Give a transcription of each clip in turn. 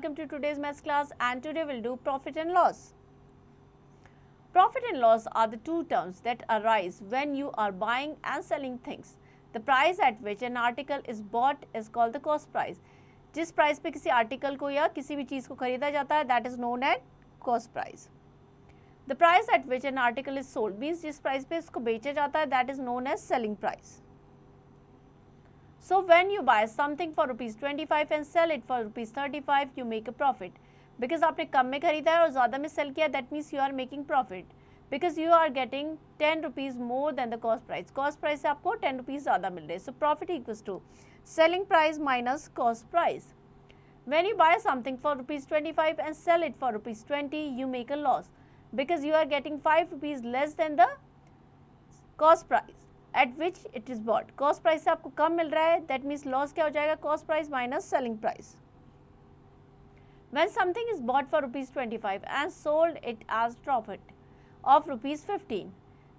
welcome to today's maths class, and today we'll do profit and loss. Profit and loss are the two terms that arise when you are buying and selling things. The price at which an article is bought is called the cost price. जिस price पे किसी article को या किसी भी चीज़ को खरीदा जाता है, that is known as cost price. The price at which an article is sold means जिस प्राइस पे इसको बेचा जाता है, that is known as selling price. So when you buy something for rupees 25 and sell it for rupees 35, you make a profit. Because आपने कम में खरीदा है और ज़्यादा में सेल किया, that means you are making profit. Because you are getting 10 rupees more than the cost price. Cost price से आपको 10 rupees ज़्यादा मिल रहे हैं. So profit equals to selling price minus cost price. When you buy something for rupees 25 and sell it for rupees 20, you make a loss. Because you are getting 5 rupees less than the cost price at which it is bought. Cost price से आपको कम मिल रहा है, that means loss क्या हो जाएगा? Cost price minus selling price. When something is bought for rupees 25 and sold it as profit of rupees 15,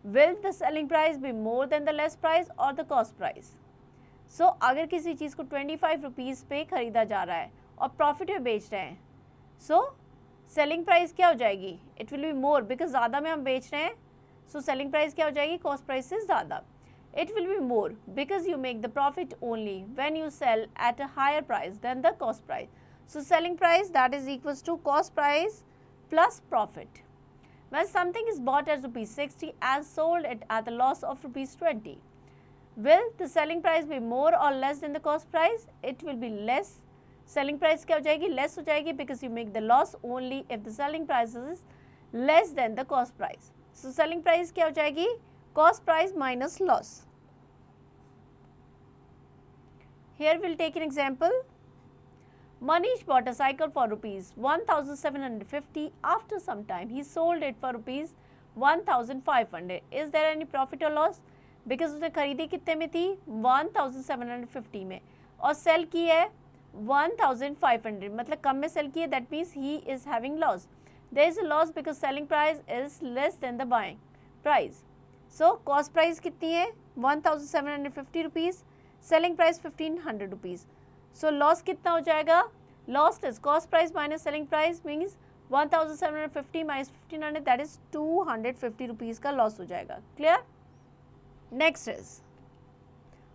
will the selling price be more than the less price or the cost price? So अगर किसी चीज़ को 25 rupees पे खरीदा जा रहा है और profit में बेच रहे हैं, so selling price क्या हो जाएगी? It will be more because ज़्यादा में हम बेच रहे हैं, so selling price क्या हो जाएगी? Cost price से ज़्यादा. It will be more because you make the profit only when you sell at a higher price than the cost price. So selling price, that is equals to cost price plus profit. When something is bought at rupees 60 and sold it at a loss of rupees 20, will the selling price be more or less than the cost price? It will be less. Selling price क्या हो जाएगी? Less हो जाएगी because you make the loss only if the selling price is less than the cost price. So selling price क्या हो जाएगी? Cost price minus loss. Here we'll take an example. Manish bought a cycle for rupees 1750. After some time, he sold it for rupees 1500. Is there any profit or loss? Because उसने खरीदी कितने में थी? 1750 में और सेल की है 1500, मतलब कम में सेल की है, that means he is having loss. There is a loss because selling price is less than the buying price. So cost price कितनी है? 1750 rupees. Selling price 1500 rupees. So loss कितना हो जाएगा? Loss is cost price minus selling price means 1750 minus 1500, that is 250 rupees का loss हो जाएगा. Clear? Next is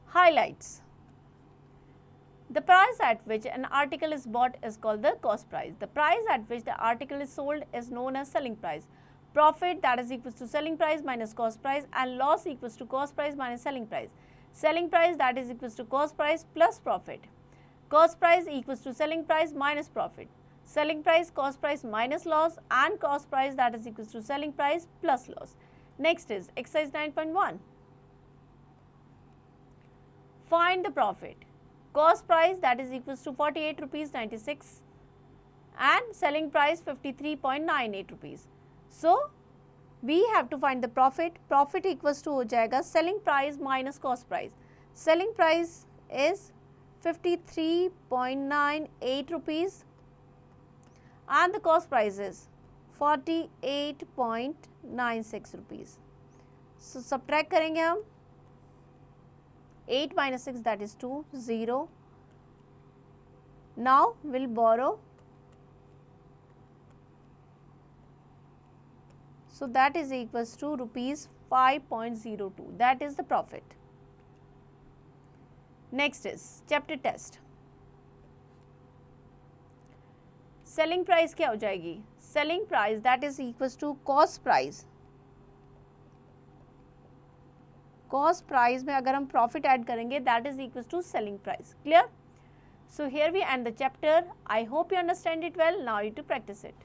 highlights. The price at which an article is bought is called the cost price. The price at which the article is sold is known as selling price. Profit, that is equals to selling price minus cost price, and loss equals to cost price minus selling price. Selling price, that is equals to cost price plus profit. Cost price equals to selling price minus profit. Selling price, cost price minus loss, and cost price, that is equals to selling price plus loss. Next is exercise 9.1. Find the profit. Cost price, that is equals to 48 rupees 96 and selling price 53.98 rupees. So we have to find the profit. Profit equals to हो जाएगा selling price minus cost price. Selling price is 53.98 rupees and the cost price is 48.96 rupees. So subtract करेंगे हम 8 minus 6, that is 2, 0. Now we'll borrow. So that is equals to rupees 5.02. That is the profit. Next is chapter test. Selling price क्या हो जाएगी? Selling price, that is equals to cost price. Cost price में अगर हम profit add करेंगे, that is equals to selling price. Clear? So here we end the chapter. I hope you understand it well. Now you to practice it.